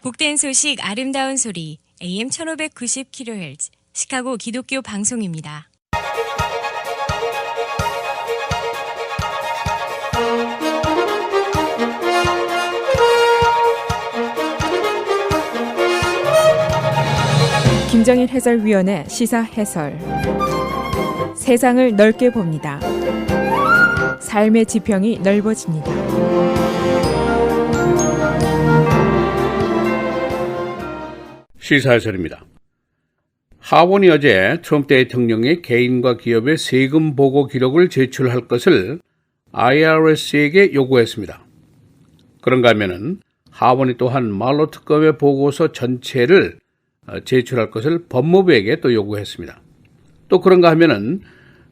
복된 소식 아름다운 소리 AM 1590kHz 시카고 기독교 방송입니다. 김정일 해설위원의 시사 해설. 세상을 넓게 봅니다. 삶의 지평이 넓어집니다. 시사 해설입니다. 하원이 어제 트럼프 대통령의 개인과 기업의 세금 보고 기록을 제출할 것을 IRS에게 요구했습니다. 그런가 하면은 하원이 또한 말로 특검의 보고서 전체를 제출할 것을 법무부에게 또 요구했습니다. 또 그런가 하면은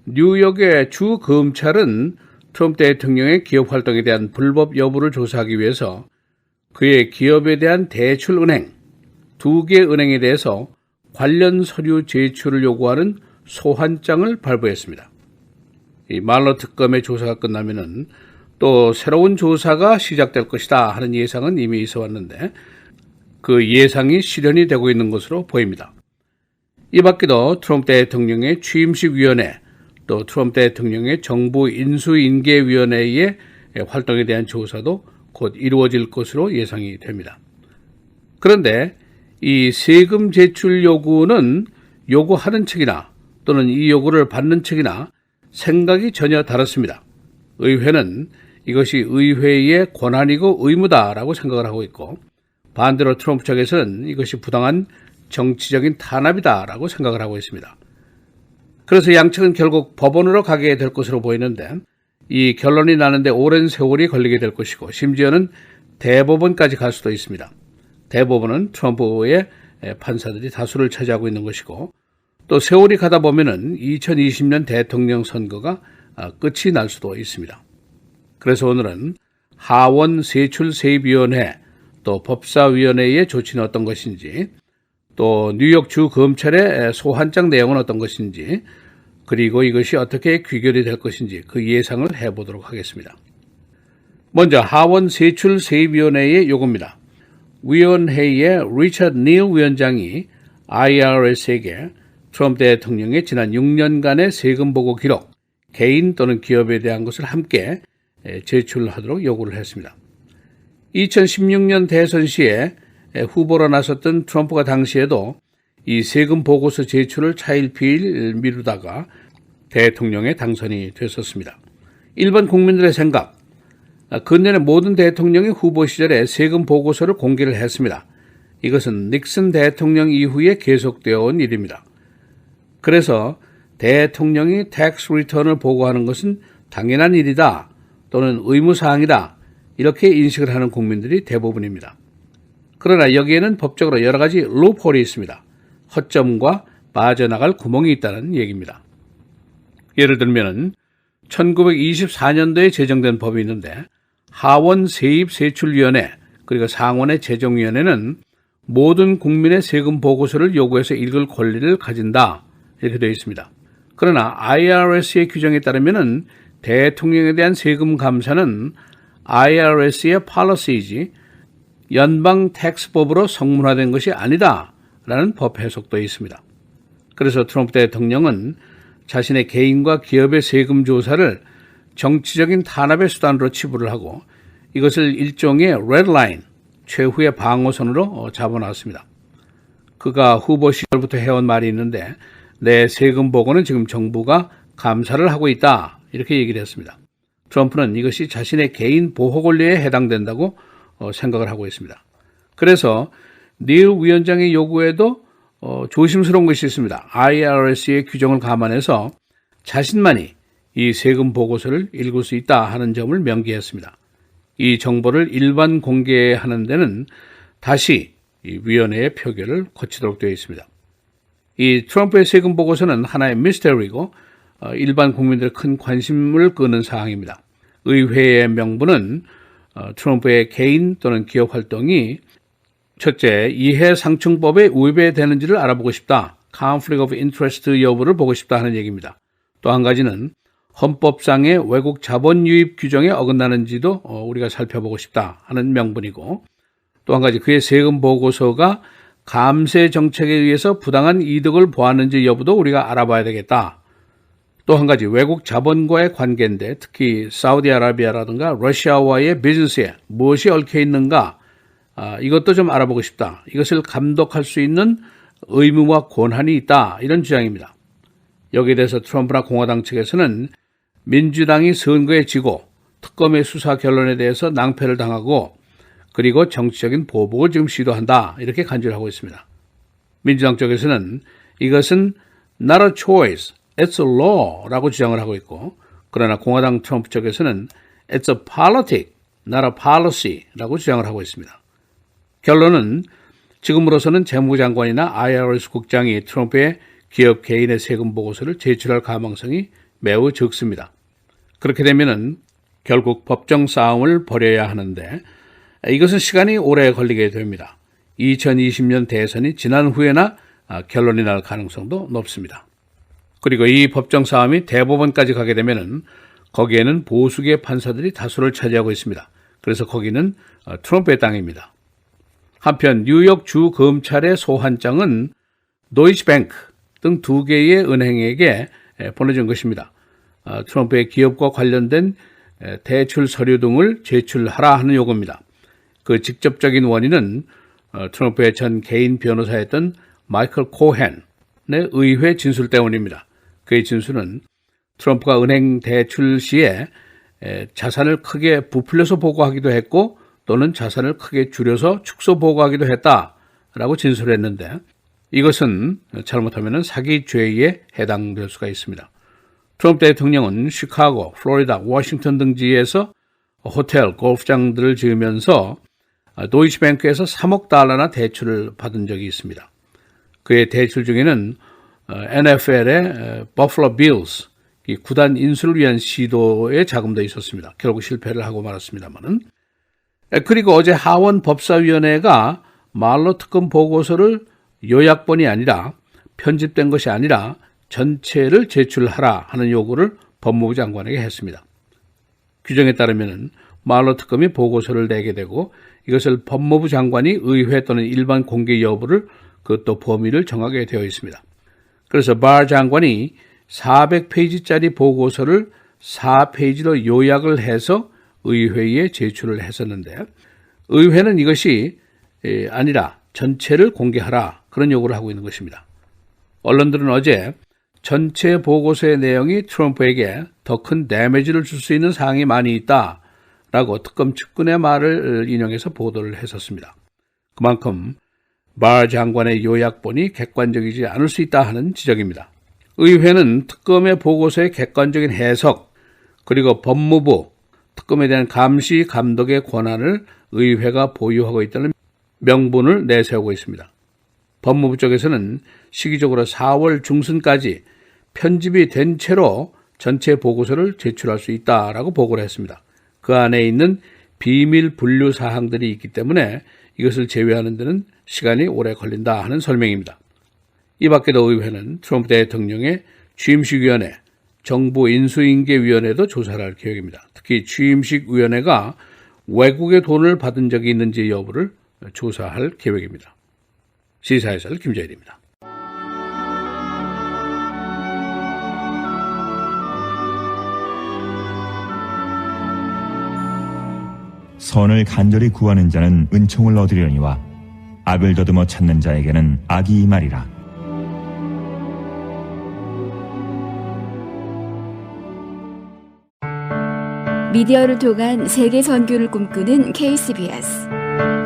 뉴욕의 주 검찰은 트럼프 대통령의 기업 활동에 대한 불법 여부를 조사하기 위해서 그의 기업에 대한 대출 은행 2개 은행에 대해서 관련 서류 제출을 요구하는 소환장을 발부했습니다. 이 말로 특검의 조사가 끝나면은 또 새로운 조사가 시작될 것이다 하는 예상은 이미 있어 왔는데 그 예상이 실현이 되고 있는 것으로 보입니다. 이 밖에도 트럼프 대통령의 취임식위원회 또 트럼프 대통령의 정부 인수인계위원회의 활동에 대한 조사도 곧 이루어질 것으로 예상이 됩니다. 그런데 이 세금 제출 요구는 요구하는 측이나 또는 이 요구를 받는 측이나 생각이 전혀 다릅니다. 의회는 이것이 의회의 권한이고 의무다라고 생각을 하고 있고 반대로 트럼프 측에서는 이것이 부당한 정치적인 탄압이다라고 생각을 하고 있습니다. 그래서 양측은 결국 법원으로 가게 될 것으로 보이는데 이 결론이 나는데 오랜 세월이 걸리게 될 것이고 심지어는 대법원까지 갈 수도 있습니다. 대법원은 트럼프의 판사들이 다수를 차지하고 있는 것이고 또 세월이 가다 보면은 2020년 대통령 선거가 끝이 날 수도 있습니다. 그래서 오늘은 하원 세출세입위원회 또 법사위원회의 조치는 어떤 것인지 또 뉴욕 주 검찰의 소환장 내용은 어떤 것인지 그리고 이것이 어떻게 귀결이 될 것인지 그 예상을 해보도록 하겠습니다. 먼저 하원 세출세입위원회의 요구입니다. 위원회의 리처드 닐 위원장이 IRS에게 트럼프 대통령의 지난 6년간의 세금 보고 기록, 개인 또는 기업에 대한 것을 함께 제출하도록 요구를 했습니다. 2016년 대선 시에 후보로 나섰던 트럼프가 당시에도 이 세금 보고서 제출을 차일피일 미루다가 대통령에 당선이 됐었습니다. 일반 국민들의 생각, 근년에 모든 대통령이 후보 시절에 세금 보고서를 공개를 했습니다. 이것은 닉슨 대통령 이후에 계속되어 온 일입니다. 그래서 대통령이 텍스 리턴을 보고하는 것은 당연한 일이다 또는 의무사항이다 이렇게 인식을 하는 국민들이 대부분입니다. 그러나 여기에는 법적으로 여러 가지 루프홀이 있습니다. 허점과 빠져나갈 구멍이 있다는 얘기입니다. 예를 들면 1924년도에 제정된 법이 있는데 하원 세입세출위원회 그리고 상원의 재정위원회는 모든 국민의 세금 보고서를 요구해서 읽을 권리를 가진다 이렇게 되어 있습니다. 그러나 IRS의 규정에 따르면 대통령에 대한 세금 감사는 IRS의 policy이지 연방 텍스법으로 성문화된 것이 아니다라는 법 해석도 있습니다. 그래서 트럼프 대통령은 자신의 개인과 기업의 세금 조사를 정치적인 탄압의 수단으로 치부를 하고 이것을 일종의 레드라인, 최후의 방어선으로 잡아놨습니다. 그가 후보 시절부터 해온 말이 있는데 내 세금 보고는 지금 정부가 감사를 하고 있다 이렇게 얘기를 했습니다. 트럼프는 이것이 자신의 개인 보호 권리에 해당된다고 생각을 하고 있습니다. 그래서 닐 위원장의 요구에도 조심스러운 것이 있습니다. IRS의 규정을 감안해서 자신만이 이 세금 보고서를 읽을 수 있다 하는 점을 명기했습니다. 이 정보를 일반 공개하는 데는 다시 이 위원회의 표결을 거치도록 되어 있습니다. 이 트럼프의 세금 보고서는 하나의 미스터리고 일반 국민들의 큰 관심을 끄는 사항입니다. 의회의 명분은 트럼프의 개인 또는 기업 활동이 첫째, 이해상충법에 위배되는지를 알아보고 싶다. Conflict of Interest 여부를 보고 싶다 하는 얘기입니다. 또 한 가지는 헌법상의 외국 자본 유입 규정에 어긋나는지도 우리가 살펴보고 싶다 하는 명분이고 또 한 가지 그의 세금 보고서가 감세 정책에 의해서 부당한 이득을 보았는지 여부도 우리가 알아봐야 되겠다. 또 한 가지 외국 자본과의 관계인데 특히 사우디아라비아라든가 러시아와의 비즈니스에 무엇이 얽혀 있는가 이것도 좀 알아보고 싶다. 이것을 감독할 수 있는 의무와 권한이 있다. 이런 주장입니다. 여기에 대해서 트럼프나 공화당 측에서는 민주당이 선거에 지고 특검의 수사 결론에 대해서 낭패를 당하고 그리고 정치적인 보복을 지금 시도한다. 이렇게 간주를 하고 있습니다. 민주당 쪽에서는 이것은 not a choice, it's a law라고 주장을 하고 있고 그러나 공화당 트럼프 쪽에서는 it's a politic, not a policy라고 주장을 하고 있습니다. 결론은 지금으로서는 재무장관이나 IRS 국장이 트럼프의 기업 개인의 세금 보고서를 제출할 가망성이 매우 적습니다. 그렇게 되면은 결국 법정 싸움을 벌여야 하는데 이것은 시간이 오래 걸리게 됩니다. 2020년 대선이 지난 후에나 결론이 날 가능성도 높습니다. 그리고 이 법정 싸움이 대법원까지 가게 되면은 거기에는 보수계 판사들이 다수를 차지하고 있습니다. 그래서 거기는 트럼프의 땅입니다. 한편 뉴욕 주 검찰의 소환장은 도이치뱅크 등 2개의 은행에게 보내준 것입니다. 트럼프의 기업과 관련된 대출 서류 등을 제출하라 하는 요구입니다. 그 직접적인 원인은 트럼프의 전 개인 변호사였던 마이클 코헨의 의회 진술 때문입니다. 그의 진술은 트럼프가 은행 대출 시에 자산을 크게 부풀려서 보고하기도 했고 또는 자산을 크게 줄여서 축소 보고하기도 했다라고 진술했는데 이것은 잘못하면 사기죄에 해당될 수가 있습니다. 트럼프 대통령은 시카고, 플로리다, 워싱턴 등지에서 호텔, 골프장들을 지으면서 도이치뱅크에서 3억 달러나 대출을 받은 적이 있습니다. 그의 대출 중에는 NFL의 버플로 빌스, 이 구단 인수를 위한 시도에 자금도 있었습니다. 결국 실패를 하고 말았습니다만은. 그리고 어제 하원 법사위원회가 말로 특검 보고서를 요약본이 아니라 편집된 것이 아니라 전체를 제출하라 하는 요구를 법무부 장관에게 했습니다. 규정에 따르면 말로 특검이 보고서를 내게 되고 이것을 법무부 장관이 의회 또는 일반 공개 여부를 그것도 범위를 정하게 되어 있습니다. 그래서 바 장관이 400페이지짜리 보고서를 4페이지로 요약을 해서 의회에 제출을 했었는데 의회는 이것이 아니라 전체를 공개하라 그런 요구를 하고 있는 것입니다. 언론들은 어제 전체 보고서의 내용이 트럼프에게 더 큰 데미지를 줄 수 있는 사항이 많이 있다라고 특검 측근의 말을 인용해서 보도를 했었습니다. 그만큼 바 장관의 요약본이 객관적이지 않을 수 있다 하는 지적입니다. 의회는 특검의 보고서의 객관적인 해석 그리고 법무부 특검에 대한 감시 감독의 권한을 의회가 보유하고 있다는 명분을 내세우고 있습니다. 법무부 쪽에서는 시기적으로 4월 중순까지 편집이 된 채로 전체 보고서를 제출할 수 있다라고 보고를 했습니다. 그 안에 있는 비밀 분류 사항들이 있기 때문에 이것을 제외하는 데는 시간이 오래 걸린다 하는 설명입니다. 이 밖에도 의회는 트럼프 대통령의 취임식위원회, 정부 인수인계위원회도 조사를 할 계획입니다. 특히 취임식위원회가 외국의 돈을 받은 적이 있는지 여부를 조사할 계획입니다. 시사해설 김재일입니다. 선을 간절히 구하는 자는 은총을 얻으려니와 악을 더듬어 찾는 자에게는 악이 임하리라. 미디어를 통한 세계 선교를 꿈꾸는 KCBS.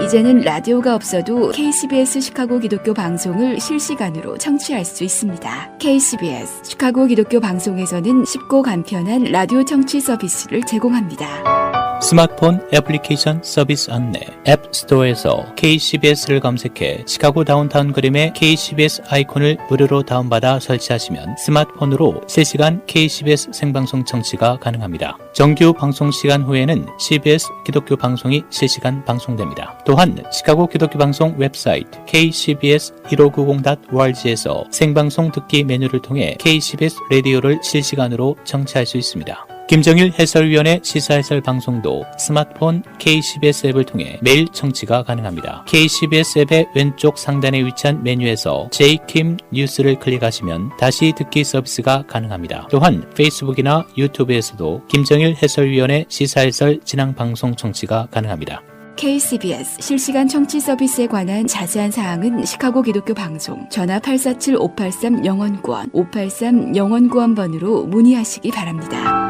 이제는 라디오가 없어도 KCBS 시카고 기독교 방송을 실시간으로 청취할 수 있습니다. KCBS 시카고 기독교 방송에서는 쉽고 간편한 라디오 청취 서비스를 제공합니다. 스마트폰 애플리케이션 서비스 안내 앱스토어에서 KCBS를 검색해 시카고 다운타운 그림의 KCBS 아이콘을 무료로 다운받아 설치하시면 스마트폰으로 실시간 KCBS 생방송 청취가 가능합니다. 정규 방송 시간 후에는 CBS 기독교 방송이 실시간 방송됩니다. 또한 시카고 기독교 방송 웹사이트 kcbs1590.org에서 생방송 듣기 메뉴를 통해 KCBS 라디오를 실시간으로 청취할 수 있습니다. 김정일 해설위원의 시사해설 방송도 스마트폰 KCBS 앱을 통해 매일 청취가 가능합니다. KCBS 앱의 왼쪽 상단에 위치한 메뉴에서 J킴 뉴스를 클릭하시면 다시 듣기 서비스가 가능합니다. 또한 페이스북이나 유튜브에서도 김정일 해설위원의 시사해설 진행 방송 청취가 가능합니다. KCBS 실시간 청취 서비스에 관한 자세한 사항은 시카고 기독교 방송 전화 847-583-영원구원 583-영원구원번으로 문의하시기 바랍니다.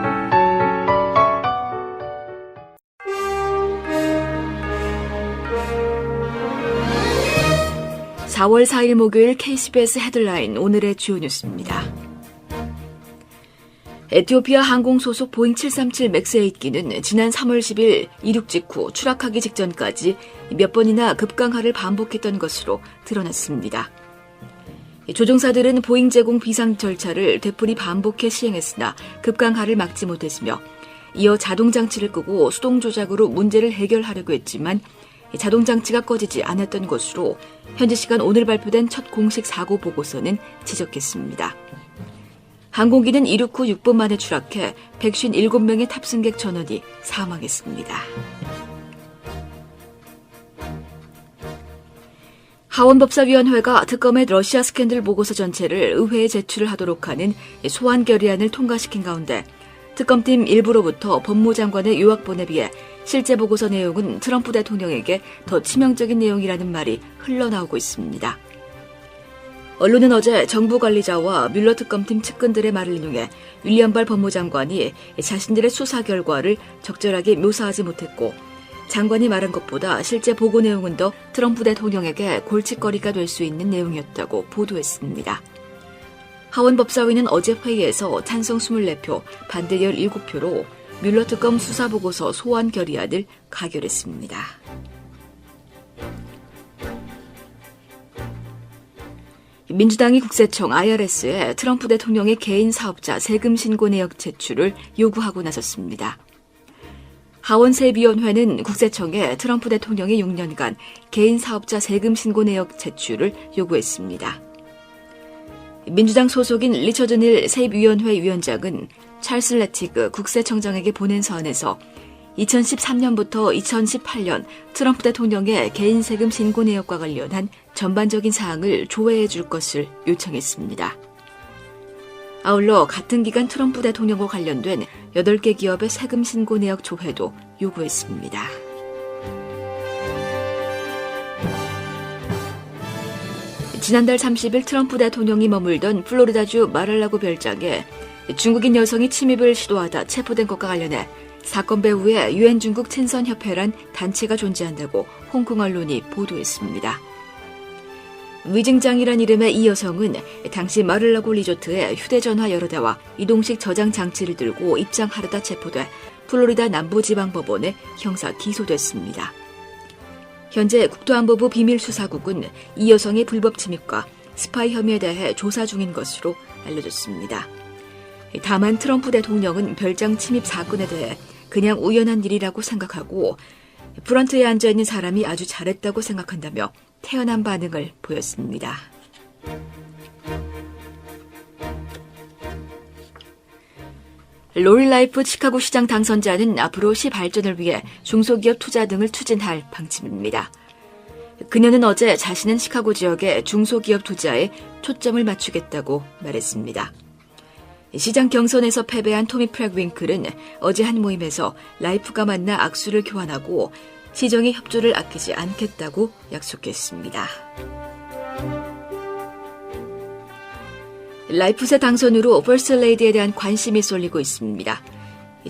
4월 4일 목요일 KCBS 헤드라인 오늘의 주요 뉴스입니다. 에티오피아 항공 소속 보잉 737 맥스 8기는 지난 3월 10일 이륙 직후 추락하기 직전까지 몇 번이나 급강하를 반복했던 것으로 드러났습니다. 조종사들은 보잉 제공 비상 절차를 되풀이 반복해 시행했으나 급강하를 막지 못했으며 이어 자동장치를 끄고 수동 조작으로 문제를 해결하려고 했지만 자동장치가 꺼지지 않았던 것으로 현지 시간 오늘 발표된 첫 공식 사고 보고서는 지적했습니다. 항공기는 이륙 후 6분 만에 추락해 157명의 탑승객 전원이 사망했습니다. 하원법사위원회가 특검의 러시아 스캔들 보고서 전체를 의회에 제출을 하도록 하는 소환 결의안을 통과시킨 가운데 특검팀 일부로부터 법무장관의 요약본에 비해 실제 보고서 내용은 트럼프 대통령에게 더 치명적인 내용이라는 말이 흘러나오고 있습니다. 언론은 어제 정부 관리자와 뮬러 특검팀 측근들의 말을 인용해 윌리엄 발 법무장관이 자신들의 수사 결과를 적절하게 묘사하지 못했고 장관이 말한 것보다 실제 보고 내용은 더 트럼프 대통령에게 골칫거리가 될 수 있는 내용이었다고 보도했습니다. 하원법사위는 어제 회의에서 찬성 24표, 반대 17표로 뮬러 특검 수사보고서 소환 결의안을 가결했습니다. 민주당이 국세청 IRS에 트럼프 대통령의 개인 사업자 세금 신고 내역 제출을 요구하고 나섰습니다. 하원세비원회는 국세청에 트럼프 대통령의 6년간 개인 사업자 세금 신고 내역 제출을 요구했습니다. 민주당 소속인 리처드 닐 세입위원회 위원장은 찰스 레티그 국세청장에게 보낸 서한에서 2013년부터 2018년 트럼프 대통령의 개인 세금 신고 내역과 관련한 전반적인 사항을 조회해 줄 것을 요청했습니다. 아울러 같은 기간 트럼프 대통령과 관련된 8개 기업의 세금 신고 내역 조회도 요구했습니다. 지난달 30일 트럼프 대통령이 머물던 플로리다주 마랄라고 별장에 중국인 여성이 침입을 시도하다 체포된 것과 관련해 사건 배후에 유엔 중국 친선협회란 단체가 존재한다고 홍콩 언론이 보도했습니다. 위증장이란 이름의 이 여성은 당시 마를라고 리조트에 휴대전화 여러 대와 이동식 저장 장치를 들고 입장하려다 체포돼 플로리다 남부지방법원에 형사 기소됐습니다. 현재 국토안보부 비밀수사국은 이 여성의 불법 침입과 스파이 혐의에 대해 조사 중인 것으로 알려졌습니다. 다만 트럼프 대통령은 별장 침입 사건에 대해 그냥 우연한 일이라고 생각하고 프런트에 앉아있는 사람이 아주 잘했다고 생각한다며 태연한 반응을 보였습니다. 로리 라이프 시카고 시장 당선자는 앞으로 시 발전을 위해 중소기업 투자 등을 추진할 방침입니다. 그녀는 어제 자신은 시카고 지역의 중소기업 투자에 초점을 맞추겠다고 말했습니다. 시장 경선에서 패배한 토미 프랙윙클은 어제 한 모임에서 라이프가 만나 악수를 교환하고 시정의 협조를 아끼지 않겠다고 약속했습니다. 라이프의 당선으로 퍼스트 레이디에 대한 관심이 쏠리고 있습니다.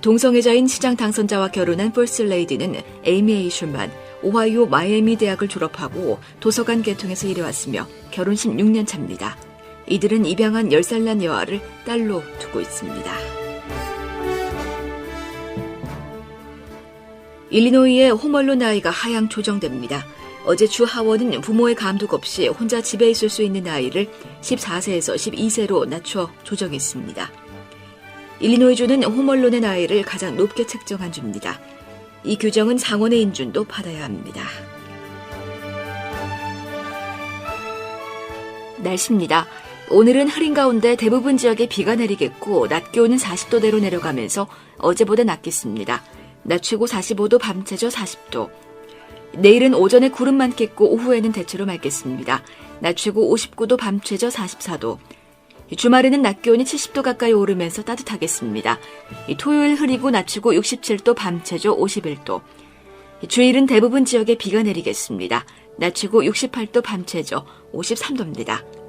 동성애자인 시장 당선자와 결혼한 퍼스트 레이디는 에이미 에이슐만 오하이오 마이애미 대학을 졸업하고 도서관 계통에서 일해왔으며 결혼 16년 차입니다. 이들은 입양한 10살 난 여아를 딸로 두고 있습니다. 일리노이의 홈얼론 아이가 하향 조정됩니다. 어제 주 하원은 부모의 감독 없이 혼자 집에 있을 수 있는 아이를 14세에서 12세로 낮춰 조정했습니다. 일리노이주는 홈얼론의 나이를 가장 높게 책정한 주입니다. 이 규정은 상원의 인준도 받아야 합니다. 날씨입니다. 오늘은 흐린 가운데 대부분 지역에 비가 내리겠고 낮 기온은 40도대로 내려가면서 어제보다 낮겠습니다. 낮 최고 45도, 밤 최저 40도. 내일은 오전에 구름 많겠고 오후에는 대체로 맑겠습니다. 낮 최고 59도, 밤 최저 44도. 주말에는 낮 기온이 70도 가까이 오르면서 따뜻하겠습니다. 토요일 흐리고 낮 최고 67도, 밤 최저 51도. 주일은 대부분 지역에 비가 내리겠습니다. 낮 최고 68도, 밤 최저 53도입니다.